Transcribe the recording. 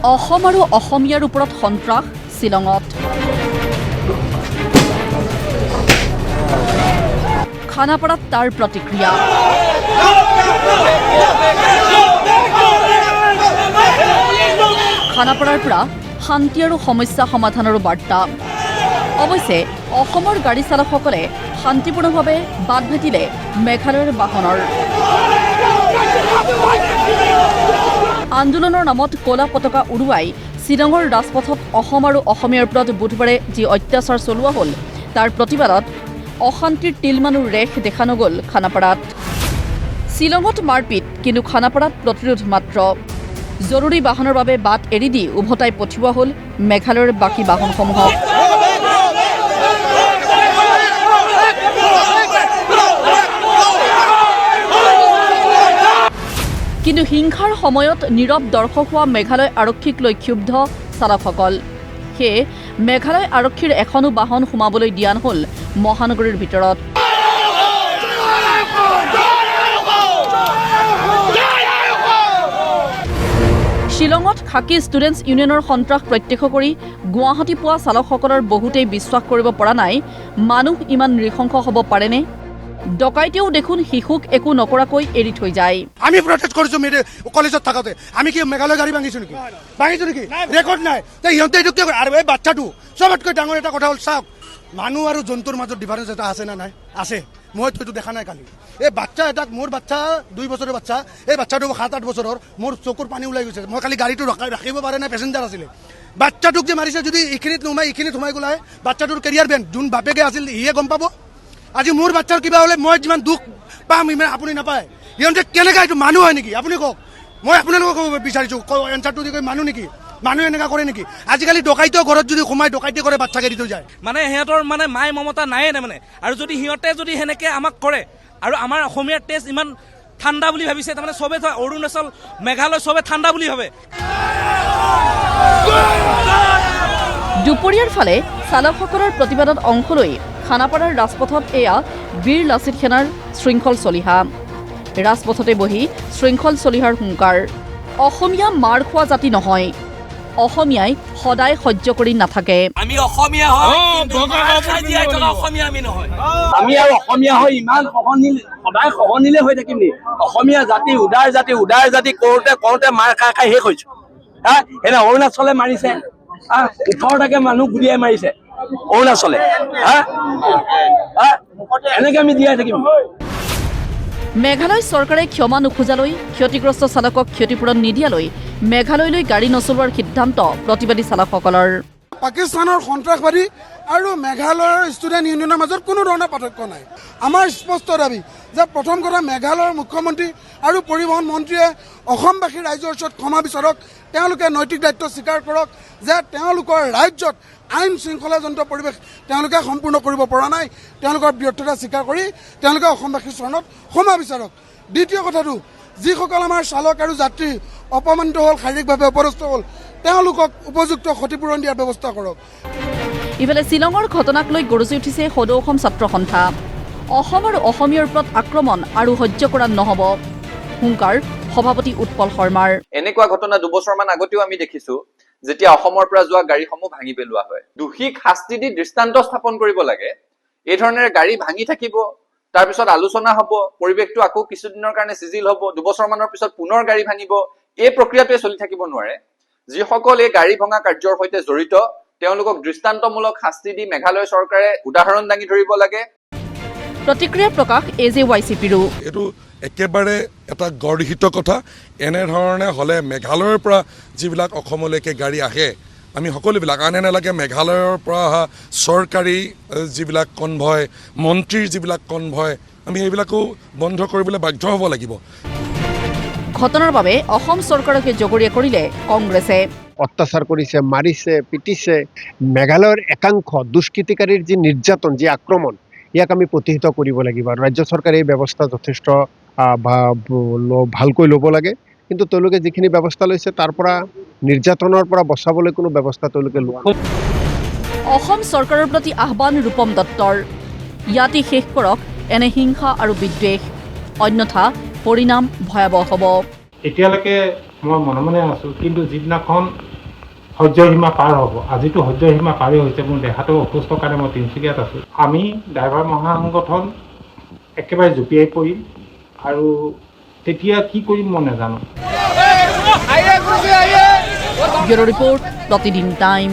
অসম আৰু অসমীয়াৰ ওপৰত সন্ত্ৰাস শ্বিলঙত। খানাপাৰাত তাৰ প্ৰতিক্ৰিয়া। খানাপাৰাৰ পৰা শান্তি আৰু সমস্যা সমাধানৰ বাৰ্তা। অৱশ্যে অসমৰ গাড়ী চালকসকলে শান্তিপূৰ্ণভাৱে বাট ভেটিলে মেঘালয়ৰ বাহনৰ। আন্দোলনৰ নামত কলা পতাকা উৰুৱাই শ্বিলঙৰ ৰাজপথত অসম আৰু অসমীয়াৰ ওপৰত বুধবাৰে যি অত্যাচাৰ চলোৱা হ'ল তাৰ প্ৰতিবাদত অশান্তিৰ তিলমানো ৰেখ দেখা নগ'ল খানাপাৰাত। শ্বিলঙত মাৰপিট, কিন্তু খানাপাৰাত প্ৰতিৰোধ মাত্ৰ। জৰুৰী বাহনৰ বাবে বাট এৰি দি উভতাই পঠিওৱা হ'ল মেঘালয়ৰ বাকী বাহনসমূহক। কিন্তু হিংসাৰ সময়ত নীৰৱ দৰ্শক হোৱা মেঘালয় আৰক্ষীক লৈ ক্ষুব্ধ চালকসকল। সেয়ে মেঘালয় আৰক্ষীৰ এখনো বাহন সোমাবলৈ দিয়া নহ'ল মহানগৰীৰ ভিতৰত। শ্বিলঙত খাকী ষ্টুডেণ্টছ ইউনিয়নৰ সন্ত্ৰাস প্ৰত্যক্ষ কৰি গুৱাহাটী পোৱা চালকসকলৰ বহুতেই বিশ্বাস কৰিব পৰা নাই মানুহ ইমান নৃশংস হ'ব পাৰেনে। ডকাইতেও দেখোন শিশুক একো নকৰাকৈ এৰি থৈ যায়। আমি প্ৰটেষ্ট কৰিছো কলেজত থাকোতে। আমি কি মেঘালয় গাড়ী ভাঙিছো নেকি? ৰেকৰ্ড নাই। সিহঁতে এইটো কিয়? আৰু এই বাচ্চাটো চবতকৈ ডাঙৰ এটা কথা হ'ল, চাওক মানুহ আৰু জন্তুৰ মাজত ডিফাৰেঞ্চ এটা আছে নে নাই? আছে। মইতো এইটো দেখা নাই কালি। এই বাচ্চা এটাক, মোৰ বাচ্চা 2 বছৰৰ বাচ্চা, এই বাচ্চাটো 7-8 বছৰৰ, মোৰ চকুৰ পানী ওলাই গৈছে। মই কালি গাড়ীটো ৰাখিব পাৰে নাই, পেচেঞ্জাৰ আছিলে। বাচ্চাটোক যে মাৰিছে, যদি এইখিনিত সোমাই গ'লে বাচ্চাটোৰ কেৰিয়াৰ বেন, যোন বাপেকে আছিল সিয়ে গম পাব। আজি মোৰ বাচ্চাৰ কিবা হ'লে মই যিমান দুখ পাম ইমান আপুনি নাপায়। সিহঁতে কেনেকৈ এইটো মানুহ হয় নেকি? আপুনি কওক। মই আপোনালোকক ক'ব বিচাৰিছোঁ, এনচাৰটো দি মানুহ নেকি? মানুহ এনেকা কৰে নেকি? আজিকালি ডকাইতেও ঘৰত যদি সোমাই ডকাইতে কৰে, বাচ্চাকে দি থৈ যায়। মানে সিহঁতৰ মানে মায় মমতা নাইয়ে মানে। আৰু যদি সিহঁতে যদি সেনেকে আমাক কৰে, আৰু আমাৰ অসমীয়াৰ টেষ্ট ইমান ঠাণ্ডা বুলি ভাবিছে, তাৰমানে চবে অৰুণাচল মেঘালয় চবে ঠাণ্ডা বুলি ভাবে। দুপৰীয়াৰ ফালে চালকসকলৰ প্ৰতিবাদত অংশ লৈ খানাপাৰাৰ ৰাজপথত এয়া বীৰ লাচিত সেনাৰ শৃংখল চলিহা। ৰাজপথতে বহি শৃংখল চলিহাৰ হুংকাৰ। অসমীয়া মাৰ খোৱা জাতি নহয়, অসমীয়াই সদায় সহ্য কৰি নাথাকে। আমি অসমীয়া হয়, অসমীয়া আমি নহয়। আমি আৰু অসমীয়া হৈ ইমান সদায় সহনীলে হৈ থাকিম নি? অসমীয়া জাতি উদাৰ জাতি কৰোঁতে মাৰ খাই শেষ হৈছো। এনে অৰুণাচলে মাৰিছে, 18টাকে মানুহ গুলিয়াই মাৰিছে অৰুণাচলে। এনেকে আমি জীয়াই থাকিম। মেঘালয় চৰকাৰে ক্ষমা নোখোজালৈ, ক্ষতিগ্ৰস্ত চালকক ক্ষতিপূৰণ নিদিয়ালৈ মেঘালয়লৈ গাড়ী নচলোৱাৰ সিদ্ধান্ত প্ৰতিবাদী চালকসকলৰ। পাকিস্তানৰ সন্ত্ৰাসবাদী আৰু মেঘালয়ৰ ষ্টুডেণ্ট ইউনিয়নৰ মাজত কোনো ধৰণৰ পাৰ্থক্য নাই। আমাৰ স্পষ্ট দাবী যে প্ৰথম কথা, মেঘালয়ৰ মুখ্যমন্ত্ৰী আৰু পৰিবহণ মন্ত্ৰীয়ে অসমবাসী ৰাইজৰ ওচৰত ক্ষমা বিচাৰক। তেওঁলোকে নৈতিক দায়িত্ব স্বীকাৰ কৰক যে তেওঁলোকৰ ৰাজ্যত আইন শৃংখলাজনিত পৰিৱেশ তেওঁলোকে সম্পূৰ্ণ কৰিব পৰা নাই। তেওঁলোকৰ ব্যৰ্থতা স্বীকাৰ কৰি তেওঁলোকে অসমবাসীৰ চৰণত ক্ষমা বিচাৰক। দ্বিতীয় কথাটো, যিসকল আমাৰ চালক আৰু যাত্ৰী অপমানিত হ'ল, শাৰীৰিকভাৱে অপদস্থ হ'ল, তেওঁলোকক উপযুক্ত ক্ষতিপূৰণ দিয়াৰ ব্যৱস্থা কৰক। ইফালে শ্বিলঙৰ ঘটনাক লৈ গৰজি উঠিছে সদৌ অসম ছাত্ৰ সন্থা। অসম আৰু অসমীয়াৰ ওপৰত আক্ৰমণ আৰু সহ্য কৰা নহ'ব, হুংকাৰ সভাপতি উৎপল শৰ্মাৰ। এনেকুৱা ঘটনা 2 বছৰমান আগতেও আমি দেখিছো, যেতিয়া অসমৰ পৰা যোৱা গাড়ীসমূহ ভাঙি পেলোৱা হয়। দোষীক শাস্তি দি দৃষ্টান্ত স্থাপন কৰিব লাগে। এই ধৰণেৰে গাড়ী ভাঙি থাকিব, তাৰপিছত আলোচনা হ'ব, পৰিৱেশটো আকৌ কিছুদিনৰ কাৰণে চিজিল হ'ব, 2 বছৰমানৰ পিছত পুনৰ গাড়ী ভাঙিব। এই প্ৰক্ৰিয়াটোৱে চলি থাকিব নোৱাৰে। যিসকল এই গাড়ী ভঙা কাৰ্যৰ সৈতে জড়িত, তেওঁলোকক দৃষ্টান্তমূলক শাস্তি দি মেঘালয় চৰকাৰে উদাহৰণ দাঙি ধৰিব লাগে। প্ৰতিক্ৰিয়া প্ৰকাশ AJYCPৰো। এইটো একেবাৰে এটা গৰ্হিত কথা। এনেধৰণে হ'লে মেঘালয়ৰ পৰা যিবিলাক অসমলৈকে গাড়ী আহে, আমি সকলোবিলাক আনে নালাগে মেঘালয়ৰ পৰা অহা চৰকাৰী যিবিলাক কনভয়, মন্ত্ৰীৰ যিবিলাক কনভয়, আমি এইবিলাকো বন্ধ কৰিবলৈ বাধ্য হ'ব লাগিব। ঘটনাৰ বাবে অসম চৰকাৰকে জগৰীয়া কৰিলে কংগ্ৰেছে। অত্যাচাৰ কৰিছে, মাৰিছে, পিটিছে। মেঘালয়ৰ একাংশ দুষ্কৃতিকাৰীৰ যি নিৰ্যাতন, যি আক্ৰমণ, ইয়াক আমি প্ৰতিহত কৰিব লাগিব। আৰু ৰাজ্য চৰকাৰে এই ব্যৱস্থা যথেষ্ট ভালকৈ ল'ব লাগে। কিন্তু তেওঁলোকে যিখিনি ব্যৱস্থা লৈছে, তাৰ পৰা নিৰ্যাতনৰ পৰা বচাবলৈ কোনো ব্যৱস্থা তেওঁলোকে লোৱা নাই। অসম চৰকাৰৰ প্ৰতি আহ্বান ৰূপম দত্তৰ, ইয়াতে শেষ কৰক এনে হিংসা আৰু বিদ্বেষ, অন্যথা পৰিণাম ভয়াৱহ হ'ব। এতিয়ালৈকে মই মনে মনে আছোঁ, কিন্তু যিদিনাখন সহ্যসীমা পাৰ হ'ব। আজিতো সহ্যসীমা পাৰেই হৈছে। মোৰ দেহাটো অসুস্থ কাৰণে মই তিনিচুকীয়াত আছোঁ। আমি ড্ৰাইভাৰ মহাসংগঠন একেবাৰে জঁপিয়াই পৰিম আৰু তেতিয়া কি কৰিম মই নাজানো। ব্যুৰো ৰিপৰ্ট, প্ৰতিদিন টাইম।